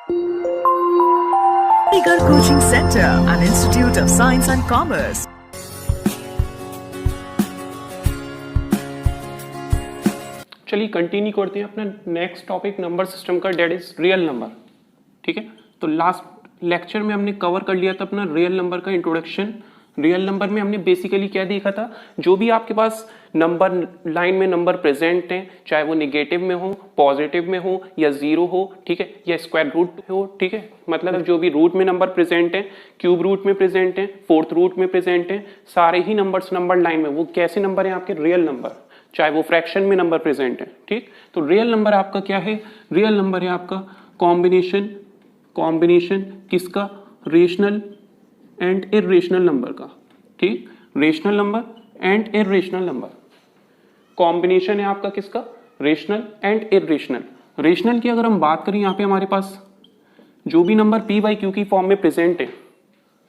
Eagle Coaching Center, an institute of science and commerce. चलिए continue करते हैं अपना नेक्स्ट टॉपिक नंबर सिस्टम का, डेट इज रियल नंबर। ठीक है, तो लास्ट लेक्चर में हमने कवर कर लिया था अपना रियल नंबर का इंट्रोडक्शन। रियल नंबर में हमने बेसिकली क्या देखा था, जो भी आपके पास नंबर लाइन में नंबर प्रेजेंट हैं, चाहे वो निगेटिव में हो, पॉजिटिव में हो, या जीरो हो, ठीक है, या स्क्वायर रूट हो, ठीक है, मतलब जो भी रूट में नंबर प्रेजेंट है, क्यूब रूट में प्रेजेंट है, फोर्थ रूट में प्रेजेंट है, सारे ही नंबर्स नंबर लाइन में वो कैसे नंबर हैं आपके, रियल नंबर, चाहे वो फ्रैक्शन में नंबर प्रेजेंट है। ठीक, तो रियल नंबर आपका क्या है, रियल नंबर है आपका कॉम्बिनेशन किसका, रेशनल एंड इर्रेशनल नंबर का। ठीक, rational number and irrational number, combination है आपका किसका, रेशनल एंड इर्रेशनल। रेशनल की अगर हम बात करें, यहाँ पे हमारे पास जो भी नंबर p बाई क्यू की फॉर्म में प्रेजेंट है,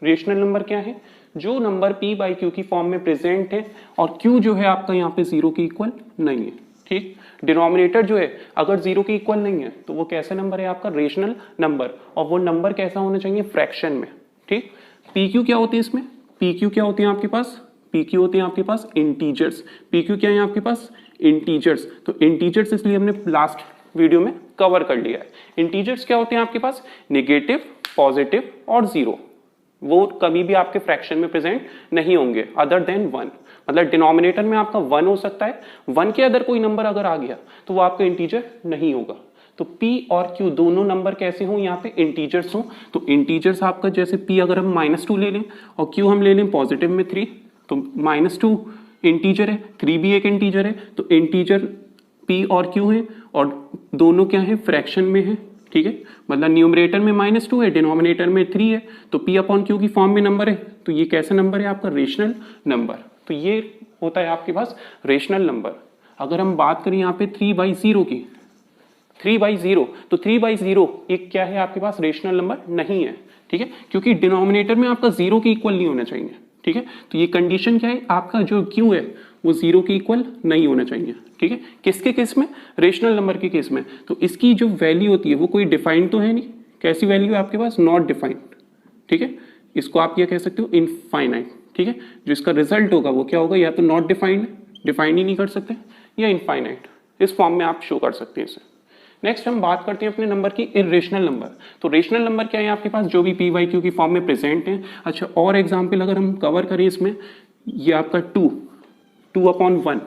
रेशनल नंबर क्या है, जो नंबर p बाई क्यू की फॉर्म में प्रेजेंट है और q जो है आपका यहाँ पे जीरो के इक्वल नहीं है। ठीक, डिनोमिनेटर जो है अगर जीरो के इक्वल नहीं है तो वो कैसा नंबर है आपका, रेशनल नंबर, और वो नंबर कैसा होना चाहिए, फ्रैक्शन में। ठीक, pq क्या होती है इसमें, pq क्या होती है आपके पास, pq होते हैं आपके पास इंटीजर्स। pq क्या है आपके पास, इंटीजर्स। तो इंटीजर्स इसलिए हमने लास्ट वीडियो में कवर कर लिया है। इंटीजर्स क्या होते हैं आपके पास, नेगेटिव, पॉजिटिव और जीरो, वो कभी भी आपके फ्रैक्शन में प्रेजेंट नहीं होंगे अदर देन वन। मतलब डिनोमिनेटर में आपका वन हो सकता है, वन के अदर कोई नंबर अगर आ गया तो वो आपका इंटीजर नहीं होगा। तो p और q दोनों नंबर कैसे हों, यहाँ पे इंटीजर्स हों। तो इंटीजर्स आपका जैसे p अगर हम -2 ले लें और q हम ले लें पॉजिटिव में 3, तो -2 इंटीजर है, 3 भी एक इंटीजर है, तो इंटीजर p और q है और दोनों क्या है, फ्रैक्शन में है। ठीक है, मतलब न्यूमरेटर में -2 है, डिनोमिनेटर में 3 है, तो p अपॉन q की फॉर्म में नंबर है, तो ये कैसा नंबर है आपका, रेशनल नंबर। तो ये होता है आपके पास रेशनल नंबर। अगर हम बात करें यहाँ पे 3/0 की, 3/0, तो 3/0 एक क्या है आपके पास, रेशनल नंबर नहीं है। ठीक है, क्योंकि डिनोमिनेटर में आपका जीरो के इक्वल नहीं होना चाहिए। ठीक है, तो ये कंडीशन क्या है, आपका जो q है वो जीरो के इक्वल नहीं होना चाहिए। ठीक है, किसके केस में, रेशनल नंबर के केस में। तो इसकी जो वैल्यू होती है वो कोई डिफाइंड तो है नहीं, कैसी वैल्यू है आपके पास, नॉट डिफाइंड। ठीक है, इसको आप ये कह सकते हो इनफाइनाइट। ठीक है, जो इसका रिजल्ट होगा वो क्या होगा, या तो नॉट डिफाइंड, डिफाइंड ही नहीं कर सकते, या इनफाइनाइट, इस फॉर्म में आप शो कर सकते हैं इसे। नेक्स्ट हम बात करते हैं अपने नंबर की इर्रेशनल नंबर। तो रेशनल नंबर क्या है आपके पास, जो भी p बाई क्यू की फॉर्म में प्रेजेंट है। अच्छा, और एग्जांपल अगर हम कवर करें इसमें, ये आपका 2/1,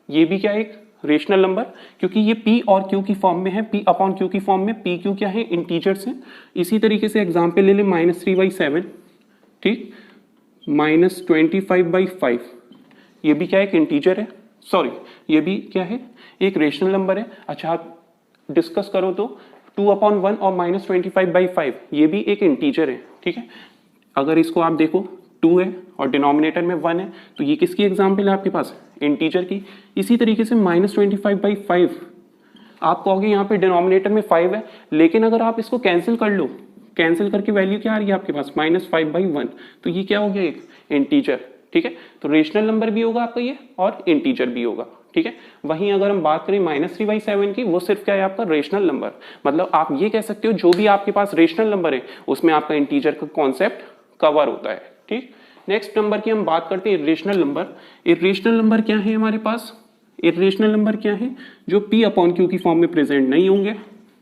ये भी क्या है, एक रेशनल नंबर, क्योंकि ये p और q की फॉर्म में है, p अपॉन q की फॉर्म में, p q क्या है, इंटीजर्स हैं। इसी तरीके से एग्जांपल ले लें -3/7, ठीक, -25/5, ये भी क्या है, एक इंटीजर है, सॉरी ये भी क्या है, एक रेशनल नंबर है। अच्छा, आप डिस्कस करो तो 2/1 और -25/5 ये भी एक इंटीजर है। ठीक है, अगर इसको आप देखो 2 है और डिनोमिनेटर में 1 है, तो ये किसकी एग्जांपल है आपके पास, इंटीजर की। इसी तरीके से -25/5 आप कहोगे यहाँ पे डिनोमिनेटर में 5 है, लेकिन अगर आप इसको कैंसिल कर लो, कैंसिल करके वैल्यू क्या आ रही है आपके पास, -5/1, तो ये क्या हो गया, एक इंटीजर। ठीक है, तो रेशनल नंबर भी होगा आपका ये और इंटीजर भी होगा। ठीक है, वहीं अगर हम बात करें -3/7 की, वो सिर्फ क्या है आपका, रेशनल नंबर। मतलब आप ये कह सकते हो जो भी आपके पास रेशनल नंबर है उसमें आपका इंटीजर का कॉन्सेप्ट कवर होता है। ठीक, नेक्स्ट नंबर की हम बात करते हैं इर्रेशनल नंबर। इर्रेशनल नंबर क्या है हमारे पास, इर्रेशनल नंबर क्या है, जो p अपॉन q की फॉर्म में प्रेजेंट नहीं होंगे।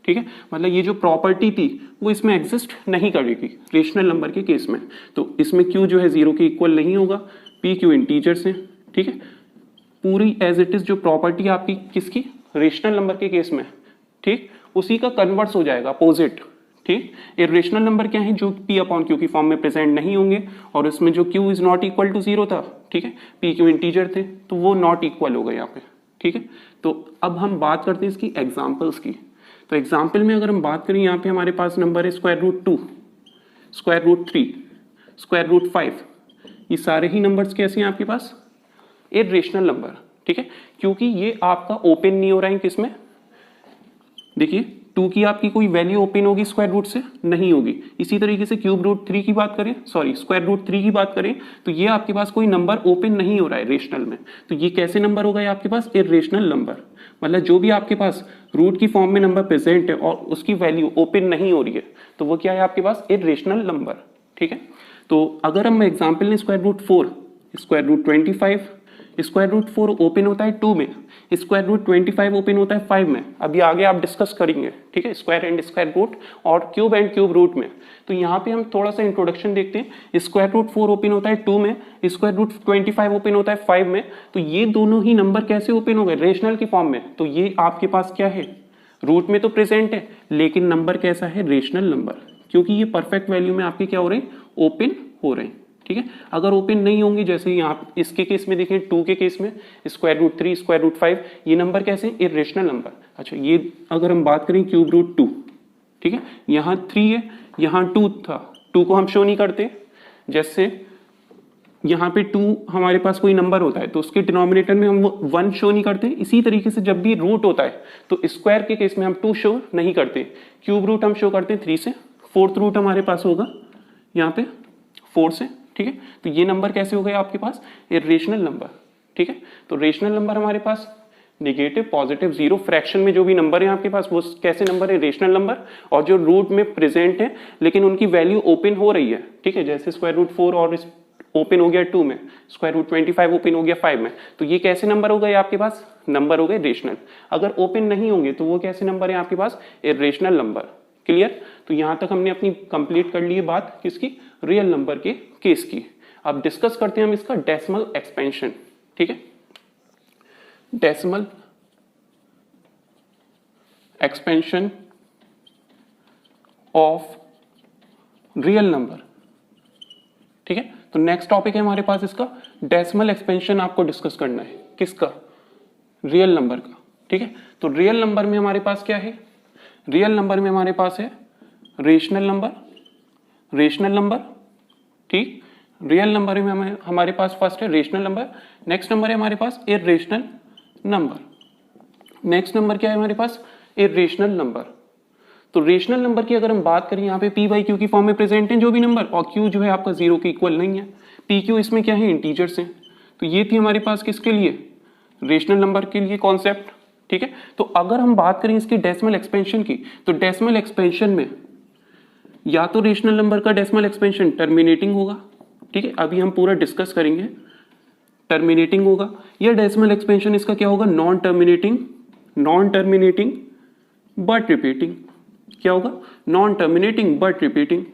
ठीक है, मतलब ये जो प्रॉपर्टी थी वो इसमें एग्जिस्ट नहीं करेगी रेशनल नंबर के केस में। तो इसमें q जो है जीरो के इक्वल नहीं होगा, p q इंटीजर्स हैं। ठीक है, पूरी एज इट इज जो प्रॉपर्टी आपकी किसकी, रेशनल नंबर के केस में, ठीक, उसी का कन्वर्स हो जाएगा अपोजिट। ठीक, इर्रेशनल नंबर क्या है, जो p अपॉन q की फॉर्म में प्रेजेंट नहीं होंगे और इसमें जो q is not equal to zero था, ठीक है, p q इंटीजर थे, तो वो नॉट इक्वल हो गए यहाँ पे। ठीक है, तो अब हम बात करते हैं इसकी एग्जाम्पल्स की। तो एग्जाम्पल में अगर हम बात करें, यहाँ पे हमारे पास नंबर है √2, √3, √5, ये सारे ही नंबर्स कैसे हैं आपके पास, इर्रेशनल नंबर। ठीक है, क्योंकि ये आपका ओपन नहीं हो रहा है किसमें, देखिए 2 की आपकी कोई वैल्यू ओपन होगी स्क्वायर रूट से, नहीं होगी। इसी तरीके से √3 की बात करें, सॉरी √3 की बात करें, तो ये आपके पास कोई नंबर ओपन नहीं हो रहा है रेशनल में, तो ये कैसे नंबर होगा, ये आपके पास इर्रेशनल नंबर। मतलब जो भी आपके पास रूट की फॉर्म में नंबर प्रेजेंट है और उसकी वैल्यू ओपन नहीं हो रही है तो वो क्या है आपके पास इरेशनल नंबर। ठीक है, तो अगर हम एग्जाम्पल लें square root 4, square root 25, square root 4 open होता है 2 में, स्क्वायर रूट 25 ओपन होता है 5 में। अभी आगे आप डिस्कस करेंगे, ठीक है, स्क्वायर एंड स्क्वायर रूट और क्यूब एंड क्यूब रूट में। तो यहाँ पे हम थोड़ा सा इंट्रोडक्शन देखते हैं। स्क्वायर रूट 4 ओपन होता है 2 में, स्क्वायर रूट 25 ओपन होता है 5 में। तो ये दोनों ही नंबर कैसे ओपन हो गए? रेशनल की फॉर्म में। तो ये आपके पास क्या है? रूट में तो प्रेजेंट है लेकिन नंबर कैसा है? रेशनल नंबर, क्योंकि ये परफेक्ट वैल्यू में आपके क्या हो रहे हैं? ओपन हो रहे हैं। ठीक है, अगर ओपन नहीं होंगे, जैसे यहाँ इसके केस में देखें 2 के केस में स्क्वायर रूट 3, स्क्वायर रूट 5, ये नंबर कैसे? Irrational number. अच्छा, ये अगर हम बात करें क्यूब रूट 2, ठीक है, यहाँ 3 है, यहाँ 2 था, 2 को हम शो नहीं करते। जैसे यहाँ पे 2 हमारे पास कोई नंबर होता है तो उसके डिनोमिनेटर में हम 1 शो नहीं करते। इसी तरीके से जब भी रूट होता है तो स्क्वायर के केस में हम 2 शो नहीं करते, क्यूब रूट हम शो करते हैं 3 से, फोर्थ रूट हमारे पास होगा यहाँ पे 4 से। ठीक है, तो ये नंबर कैसे हो गए आपके पास? Irrational number. ठीक है, तो रेशनल नंबर हमारे पास नेगेटिव, पॉजिटिव, जीरो, फ्रैक्शन में जो भी नंबर है आपके पास वो कैसे नंबर है? Rational number. और जो रूट में प्रेजेंट है लेकिन उनकी वैल्यू ओपन हो रही है। ठीक है, जैसे स्क्वायर रूट 4 और ओपन हो गया 2 में, स्क्वायर रूट 25 ओपन हो गया 5 में। तो ये कैसे नंबर हो गए आपके पास? नंबर हो गए रेशनल। अगर ओपन नहीं होंगे तो वो कैसे नंबर है आपके पास? Irrational number. क्लियर? तो यहां तक हमने अपनी कंप्लीट कर ली है बात किसकी? रियल नंबर के केस की। अब डिस्कस करते हैं हम इसका डेसिमल एक्सपेंशन। ठीक है, decimal expansion of real number. ठीक है, तो नेक्स्ट टॉपिक है हमारे पास इसका डेसिमल एक्सपेंशन आपको डिस्कस करना है। किसका? रियल नंबर का। ठीक है, तो रियल नंबर में हमारे पास क्या है? रियल नंबर में हमारे पास है रेशनल नंबर, रेशनल नंबर। ठीक, रियल नंबर में हमारे पास फर्स्ट है रेशनल नंबर, नेक्स्ट नंबर है हमारे पास इरेशनल नंबर। नेक्स्ट नंबर क्या है हमारे पास? Irrational number. तो रेशनल नंबर की अगर हम बात करें, यहाँ पे पी बाई क्यू की फॉर्म में प्रेजेंट है जो भी नंबर, और क्यू जो है आपका 0 के इक्वल नहीं है। पी क्यू इसमें क्या है? इंटीजर्स हैं। तो ये थी हमारे पास किसके लिए? रेशनल नंबर के लिए कॉन्सेप्ट। ठीक है, तो अगर हम बात करें इसकी डेसिमल एक्सपेंशन की, तो डेसिमल एक्सपेंशन में या तो रेशनल नंबर का डेसिमल एक्सपेंशन टर्मिनेटिंग होगा। ठीक है, अभी हम पूरा डिस्कस करेंगे, टर्मिनेटिंग होगा, या डेसिमल एक्सपेंशन इसका क्या होगा? Non terminating, non terminating but repeating. क्या होगा? Non terminating but repeating.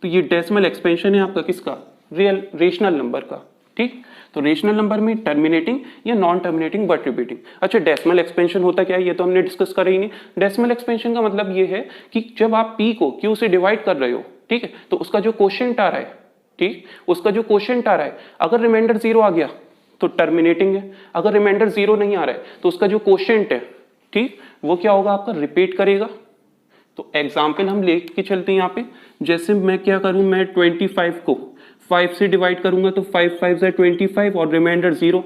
तो ये डेसिमल एक्सपेंशन है आपका किसका? रियल रेशनल नंबर का। ठीक, तो रेशनल नंबर में टर्मिनेटिंग या नॉन टर्मिनेटिंग बट रिपीटिंग। अच्छा, डेसिमल एक्सपेंशन होता क्या है ये तो हमने डिस्कस करा ही नहीं। डेसिमल एक्सपेंशन का मतलब ये है कि जब आप पी को क्यू से डिवाइड कर रहे हो, ठीक है, तो उसका जो क्वोशिएंट आ रहा है, ठीक, उसका जो क्वोशिएंट आ रहा है, अगर रिमाइंडर 0 आ गया तो टर्मिनेटिंग है, अगर रिमाइंडर 0 नहीं आ रहा है तो उसका जो क्वोशिएंट है, ठीक, वो क्या होगा आपका? रिपीट करेगा। तो एग्जाम्पल हम लेके चलते हैं यहाँ पे। जैसे मैं क्या करूं, मैं 25 को 5 से डिवाइड करूंगा तो 5 5 25 और रिमाइंडर 0।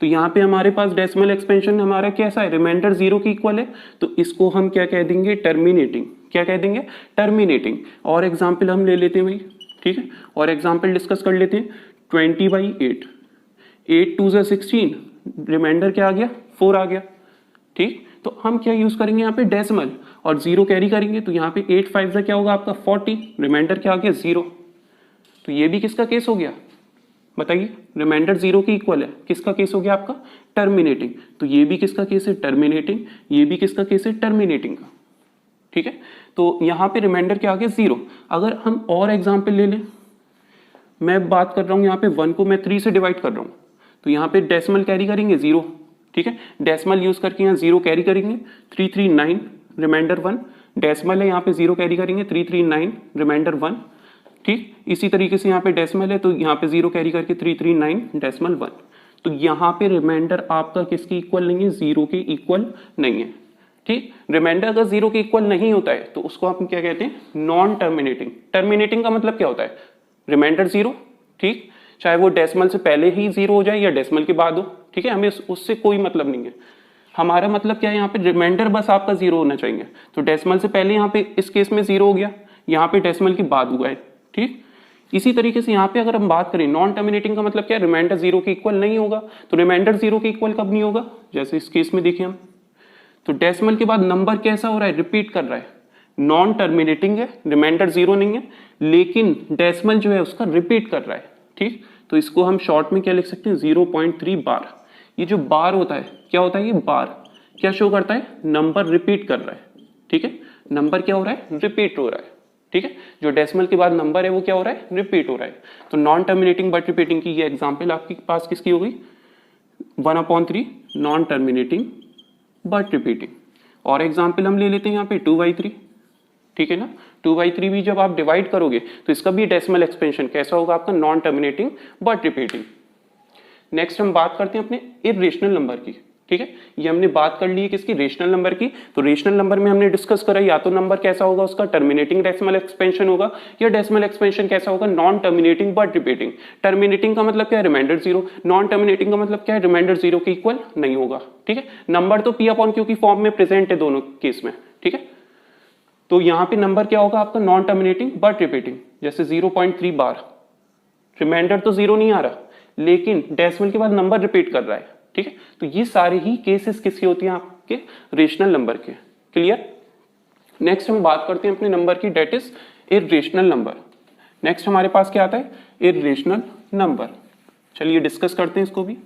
तो यहाँ पे हमारे पास डेसिमल एक्सपेंशन हमारा कैसा है? रिमाइंडर 0 के इक्वल है, तो इसको हम क्या कह देंगे? टर्मिनेटिंग। क्या कह देंगे? टर्मिनेटिंग। और एग्जाम्पल हम ले लेते हैं भाई, ठीक है, और एग्जाम्पल डिस्कस कर लेते हैं। 20/8, 8 2 16, रिमाइंडर क्या आ गया? 4 आ गया। ठीक, तो हम क्या यूज करेंगे यहाँ पे? डेसिमल, और 0 कैरी करेंगे, तो यहाँ पे 8 5 क्या होगा आपका? 40, रिमाइंडर क्या आ गया? 0। तो ये भी किसका केस हो गया? बताइए, रिमाइंडर 0 के इक्वल है, किसका केस हो गया आपका? टर्मिनेटिंग। तो ये भी किसका केस है? टर्मिनेटिंग। ये भी किसका केस है? टर्मिनेटिंग का। ठीक है, तो यहाँ पे रिमाइंडर क्या आ गया? 0। अगर हम और एग्जाम्पल ले लें, मैं बात कर रहा हूँ यहाँ पे 1 को मैं 3 से डिवाइड कर रहा हूँ, तो यहाँ पे डेसिमल कैरी करेंगे 0। ठीक है, डेसिमल यूज करके यहाँ 0 कैरी करेंगे, 339, रिमाइंडर 1। डेसिमल है यहाँ पे 0 कैरी करेंगे, 339, रिमाइंडर 1। ठीक, इसी तरीके से यहाँ पे डेसिमल है तो यहाँ पे 0 कैरी करके 339, डेसिमल 1। तो यहाँ पे रिमाइंडर आपका किसके इक्वल नहीं है? 0 के इक्वल नहीं है। ठीक, रिमाइंडर अगर 0 के इक्वल नहीं होता है तो उसको आप क्या कहते हैं? Non terminating. टर्मिनेटिंग का मतलब क्या होता है? रिमाइंडर 0, ठीक, चाहे वो डेसिमल से पहले ही 0 हो जाए या डेसिमल के बाद हो। ठीक है, हमें उससे कोई मतलब नहीं है। हमारा मतलब क्या है? यहाँ पे रिमाइंडर बस आपका 0 होना चाहिए। तो डेसिमल से पहले यहाँ पे इस केस में 0 हो गया, यहाँ पे डेसिमल के बाद हुआ है। ठीक, इसी तरीके से यहाँ पे अगर हम बात करें नॉन टर्मिनेटिंग का मतलब क्या है? रिमाइंडर 0 के इक्वल नहीं होगा। तो रिमाइंडर 0 के इक्वल कब नहीं होगा? जैसे इस केस में देखिए हम तो डेसिमल के बाद नंबर कैसा हो रहा है, रिपीट कर रहा है, नॉन टर्मिनेटिंग है, रिमाइंडर 0 नहीं है, लेकिन डेसिमल जो है उसका रिपीट कर रहा है। ठीक, तो इसको हम शॉर्ट में क्या लिख सकते हैं, 0.3 बार। ये जो बार होता है क्या होता है, ये बार क्या शो करता है, नंबर रिपीट कर रहा है। ठीक है, नंबर क्या हो रहा है, रिपीट हो रहा है। ठीक है, जो डेसिमल के बाद नंबर है वो क्या हो रहा है, रिपीट हो रहा है। तो नॉन टर्मिनेटिंग बट रिपीटिंग की ये एग्जांपल आपके पास किसकी हो गई, 1/3 नॉन टर्मिनेटिंग बट रिपीटिंग। और एग्जांपल हम ले लेते हैं यहाँ पे 2/3। ठीक है ना, 2/3 भी जब आप डिवाइड करोगे तो इसका भी डेसिमल एक्सपेंशन कैसा होगा आपका, non terminating but repeating. Next हम बात करते हैं अपने इर्रेशनल नंबर की। ठीक है, ये हमने बात कर ली है किसकी, रेशनल नंबर की। तो रेशनल नंबर में हमने डिस्कस करा या तो नंबर कैसा होगा उसका टर्मिनेटिंग डेसिमल एक्सपेंशन होगा, या डेसिमल एक्सपेंशन कैसा होगा, non terminating but repeating. Terminating का मतलब क्या है, रिमाइंडर 0, नॉन टर्मिनेटिंग का मतलब क्या है, रिमाइंडर 0 के इक्वल नहीं होगा। ठीक है, नंबर तो P/Q की फॉर्म में प्रेजेंट है दोनों केस में। ठीक है, तो यहां पे नंबर क्या होगा आपका, नॉन टर्मिनेटिंग बट रिपीटिंग। जैसे 0.3 बार, रिमाइंडर तो 0 नहीं आ रहा, लेकिन डेसिमल के बाद नंबर रिपीट कर रहा है। ठीक है, तो ये सारे ही केसेस किसकी होती हैं, आपके रेशनल नंबर के। क्लियर। नेक्स्ट हम बात करते हैं अपने नंबर की, that is irrational number. Next हमारे पास क्या आता है, इर्रेशनल नंबर। चलिए डिस्कस करते हैं इसको भी।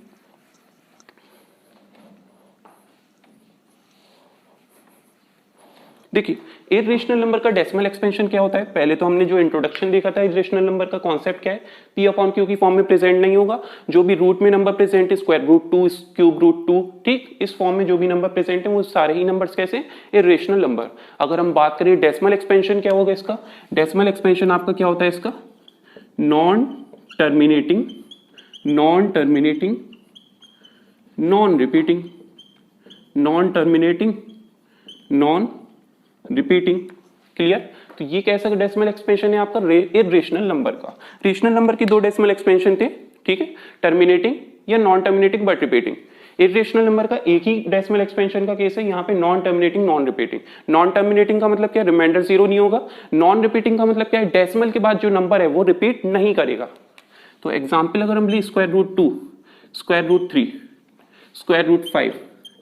देखिए, इर्रेशनल नंबर का डेसिमल एक्सपेंशन क्या होता है, पहले तो हमने जो इंट्रोडक्शन देखा था इर्रेशनल नंबर का कॉन्सेप्ट क्या है, P/Q की फॉर्म में प्रेजेंट नहीं होगा, जो भी रूट में नंबर प्रेजेंट है, स्क्वायर रूट 2, क्यूब रूट 2, ठीक, इस फॉर्म में जो भी नंबर प्रेजेंट है वो सारे ही नंबर्स कैसे, इर्रेशनल नंबर। अगर हम बात करें डेसिमल एक्सपेंशन क्या होगा इसका, डेसिमल एक्सपेंशन आपका क्या होता है इसका, non terminating non repeating, non terminating non repeating. Clear. तो ये कैसा डेसिमल एक्सपेंशन है आपका, इर्रेशनल नंबर का। रेशनल नंबर की दो डेसिमल एक्सपेंशन थे, ठीक है, टर्मिनेटिंग या non terminating but repeating. Irrational number का एक ही डेसिमल एक्सपेंशन का केस है, यहाँ पे non terminating non repeating. Non terminating का मतलब क्या, रिमाइंडर 0 नहीं होगा। नॉन रिपीटिंग का मतलब क्या है, डेसिमल के बाद जो नंबर है वो रिपीट नहीं करेगा। तो एग्जाम्पल अगर हम ली square root 2, square root 3, square root 5,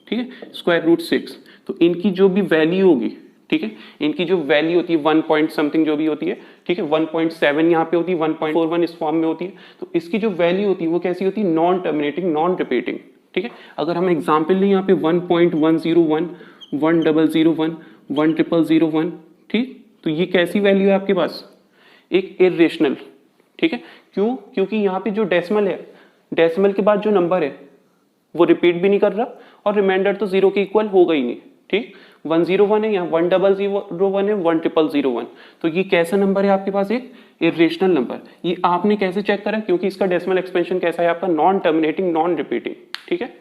ठीक है, स्क्वायर रूट 6, तो इनकी जो भी वैल्यू होगी, ठीक है, इनकी जो वैल्यू होती है 1 पॉइंट समथिंग जो भी होती है, ठीक है, 1.7 यहाँ पे होती है, 1.41 इस फॉर्म में होती है, तो इसकी जो वैल्यू होती है वो कैसी होती है, नॉन टर्मिनेटिंग नॉन रिपीटिंग। ठीक है, अगर हम एग्जाम्पल लें यहाँ पे 1.101, 1001, 1001, ठीक, तो ये कैसी वैल्यू है आपके पास, एक इर्रेशनल। ठीक है, क्यों, क्योंकि यहाँ पे जो डेसिमल है, डेसिमल के बाद जो नंबर है वो रिपीट भी नहीं कर रहा और रिमाइंडर तो 0 के इक्वल होगा ही नहीं। ठीक, 101 है, यहाँ 1001 है, 1001, तो ये कैसा नंबर है आपके पास, एक इर्रेशनल नंबर। ये आपने कैसे चेक करा, क्योंकि इसका डेसिमल एक्सपेंशन कैसा है आपका, नॉन टर्मिनेटिंग नॉन रिपीटिंग। ठीक है,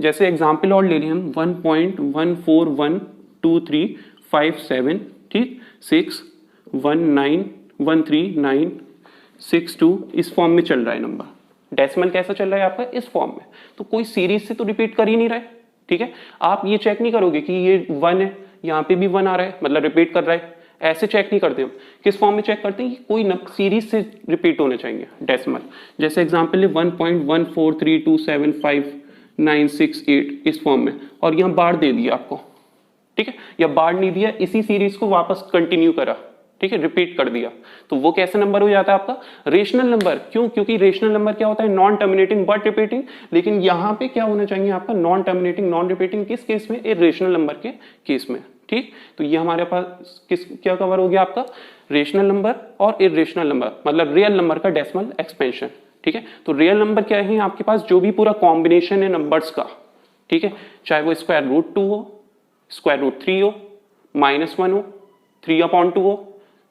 जैसे एग्जांपल और ले लें हम 1.14123557, ठीक, 6191396 इस फॉर्म में चल रहा है नंबर। डेसिमल कैसा चल रहा है आपका, इस फॉर्म में, तो कोई सीरीज से तो रिपीट कर ही नहीं रहा है। ठीक है, आप ये चेक नहीं करोगे कि ये 1 है, यहाँ पे भी 1 आ रहा है, मतलब रिपीट कर रहा है, ऐसे चेक नहीं करते हम। किस फॉर्म में चेक करते हैं, कोई सीरीज से रिपीट होने चाहिए डेसिमल। जैसे एग्जांपल है 1.14327596 इस फॉर्म में, और यहाँ बार दे दिया आपको, ठीक है, या बार नहीं दिया, इसी सीरीज को वापस कंटिन्यू करा, ठीक है, रिपीट कर दिया, तो वो कैसा नंबर हो जाता है आपका, रेशनल नंबर। क्यों, क्योंकि रेशनल नंबर क्या होता है, नॉन टर्मिनेटिंग बट रिपीटिंग। लेकिन यहां पे क्या होना चाहिए आपका, नॉन टर्मिनेटिंग नॉन रिपीटिंग, किस केस में, इर्रेशनल नंबर के केस में। ठीक, तो ये हमारे पास क्या कवर हो गया आपका, रेशनल नंबर और इर्रेशनल नंबर, मतलब रियल नंबर का डेसिमल एक्सपेंशन। ठीक है, तो रियल नंबर क्या है आपके पास, जो भी पूरा कॉम्बिनेशन है नंबर्स का, ठीक है, चाहे वो स्क्वायर रूट 2 हो, स्क्वायर रूट 3 हो, -1 हो, 3/2 हो,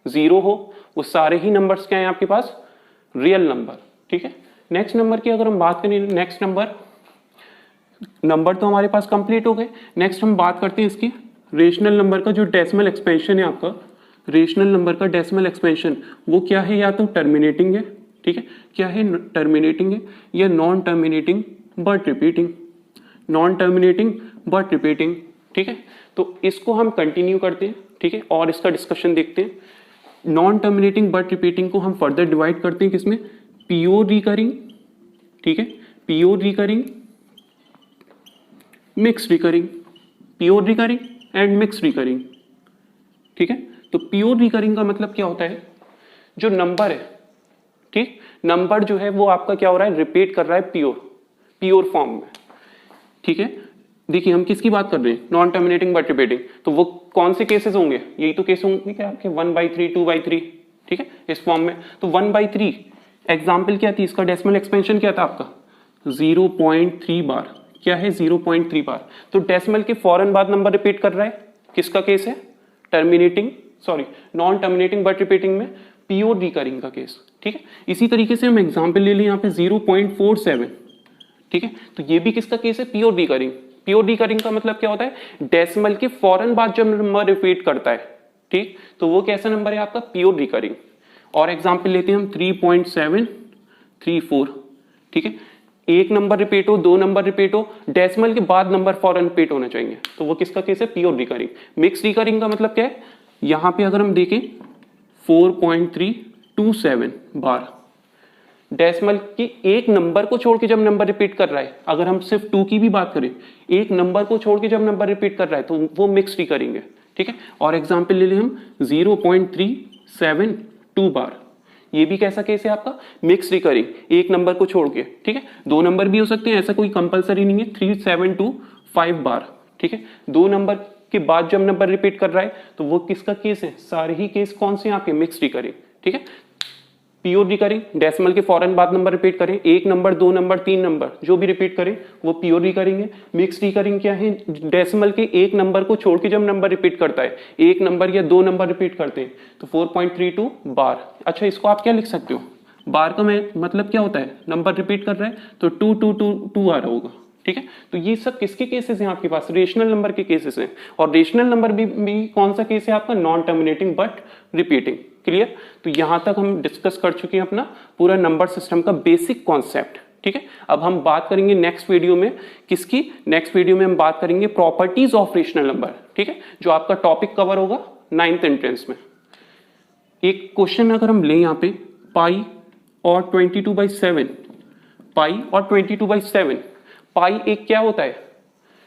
0 हो, वो सारे ही नंबर्स क्या है आपके पास, रियल नंबर। ठीक है, नेक्स्ट नंबर की अगर हम बात करें, नेक्स्ट नंबर तो हमारे पास कंप्लीट हो गए। नेक्स्ट हम बात करते हैं इसकी रेशनल नंबर का, जो डेसिमल एक्सपेंशन है आपका, रेशनल नंबर का डेसिमल एक्सपेंशन वो क्या है, या तो टर्मिनेटिंग है, ठीक है, क्या है, टर्मिनेटिंग है, या non terminating but repeating, non terminating but repeating. ठीक है, तो इसको हम कंटिन्यू करते हैं, ठीक है, और इसका डिस्कशन देखते हैं। नॉन टर्मिनेटिंग बट रिपीटिंग को हम फर्दर डिवाइड करते हैं किसमें, प्योर रिकरिंग, ठीक है, pure recurring, mix recurring. Pure recurring and mix recurring. ठीक है, तो प्योर रिकरिंग का मतलब क्या होता है, जो नंबर है, ठीक, नंबर जो है वो आपका क्या हो रहा है, रिपीट कर रहा है प्योर फॉर्म में। ठीक है, देखिए हम किसकी बात कर रहे हैं, नॉन टर्मिनेटिंग बट रिपीटिंग, तो वो कौन से केसेस होंगे, यही तो केस होंगे क्या आपके 1/3 2/3। ठीक है, इस फॉर्म में तो 1/3 एग्जाम्पल क्या थी, इसका डेसिमल एक्सपेंशन क्या था आपका 0.3 बार। क्या है 0.3 बार, तो डेसिमल के फौरन बाद नंबर रिपीट कर रहा है, किसका केस है, नॉन टर्मिनेटिंग बट रिपीटिंग में प्योर रिकरिंग का केस। ठीक है, इसी तरीके से हम एग्जाम्पल ले लें यहाँ पे 0.47। ठीक है, तो ये भी किसका केस है, प्योर रिकरिंग। प्योर रिकरिंग का मतलब क्या होता है, डेसिमल के फौरन बाद जब नंबर रिपीट करता है, ठीक, तो वो कैसा नंबर है आपका, प्योर रिकरिंग। और एग्जाम्पल लेते हैं हम 3.734। ठीक है, एक नंबर रिपीट हो, दो नंबर रिपीट हो, डेसिमल के बाद नंबर फौरन रिपीट होना चाहिए, तो वो किसका केस है, प्योर रिकरिंग। मिक्स रिकरिंग का मतलब क्या है, यहां पे अगर हम देखें 4.327 बार, डेसिमल की एक नंबर को छोड़ के जब नंबर रिपीट कर रहा है, अगर हम सिर्फ 2 की भी बात करें, एक नंबर को छोड़ के जब नंबर रिपीट कर रहा है तो वो मिक्स रिकरिंग है। ठीक है, और एग्जाम्पल ले लें हम 0.372 बार, ये भी कैसा केस है आपका, मिक्स रिकरिंग, एक नंबर को छोड़ के। ठीक है, दो नंबर भी हो सकते हैं, ऐसा कोई कंपलसरी नहीं है। 3725 बार, ठीक है, दो नंबर के बाद जब नंबर रिपीट कर रहा है तो वो किसका केस है, सारे ही केस कौन से आपके, मिक्स रिकरिंग। ठीक है, प्योर रिकरिंग, डेसिमल के फौरन बाद नंबर रिपीट करें, एक नंबर, दो नंबर, तीन नंबर जो भी रिपीट करें वो प्योर रिकरिंग है। मिक्स रिकरिंग क्या है, डेसिमल के एक नंबर को छोड़ के जब नंबर रिपीट करता है, एक नंबर या दो नंबर रिपीट करते हैं, तो 4.32 बार। अच्छा, इसको आप क्या लिख सकते हो, बार का मतलब क्या होता है, नंबर रिपीट कर रहा है तो 2 आ रहा होगा। ठीक है, तो ये सब किसके केसेस हैं आपके पास, रेशनल नंबर के केसेस हैं। और रेशनल नंबर भी कौन सा केस है आपका, non terminating but repeating. Clear, तो यहां तक हम डिस्कस कर चुके हैं अपना पूरा नंबर सिस्टम का बेसिक कॉन्सेप्ट। ठीक है, अब हम बात करेंगे नेक्स्ट वीडियो में किसकी, नेक्स्ट वीडियो में हम बात करेंगे प्रॉपर्टीज ऑफ रेशनल नंबर। ठीक है, जो आपका टॉपिक कवर होगा 9th एंट्रेंस में। एक क्वेश्चन अगर हम लें यहाँ पे, पाई और 22/7, पाई और 22/7, पाई एक क्या होता है,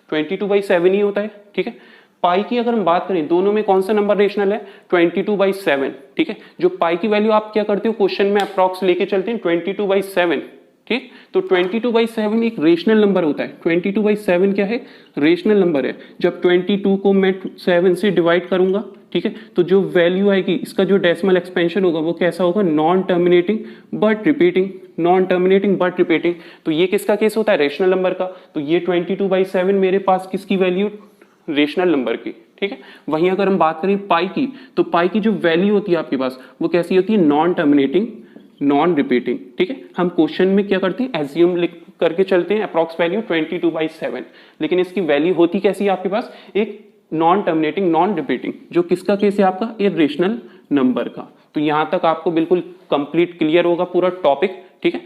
22/7 ही होता है। ठीक है, पाई की अगर हम बात करें, दोनों में कौन सा नंबर रेशनल है, 22/7। ठीक है, जो पाई की वैल्यू आप क्या करते हो, क्वेश्चन में अप्रॉक्स लेके चलते हैं 22/7। ठीक, तो 22/7 एक रेशनल नंबर होता है। 22/7 क्या है, रेशनल नंबर है। जब 22 को मैं 7 से डिवाइड करूंगा, ठीक है, तो जो वैल्यू आएगी, इसका जो डेसिमल एक्सपेंशन होगा वो कैसा होगा, non terminating but repeating, non terminating but repeating. तो ये किसका केस होता है, रेशनल नंबर का। तो ये 22/7 मेरे पास किसकी वैल्यू, रेशनल नंबर की। ठीक है, वहीं अगर हम बात करें पाई की, तो पाई की जो वैल्यू होती है आपके पास वो कैसी होती है, नॉन टर्मिनेटिंग नॉन रिपीटिंग। ठीक है, हम क्वेश्चन में क्या करते हैं, एज्यूम करके चलते हैं अप्रॉक्स वैल्यू 22/7, लेकिन इसकी वैल्यू होती कैसी है आपके पास, एक नॉन टर्मिनेटिंग नॉन रिपीटिंग, जो किसका केस है आपका, इर्रेशनल नंबर का। तो यहां तक आपको बिल्कुल कंप्लीट क्लियर होगा पूरा टॉपिक। ठीक है,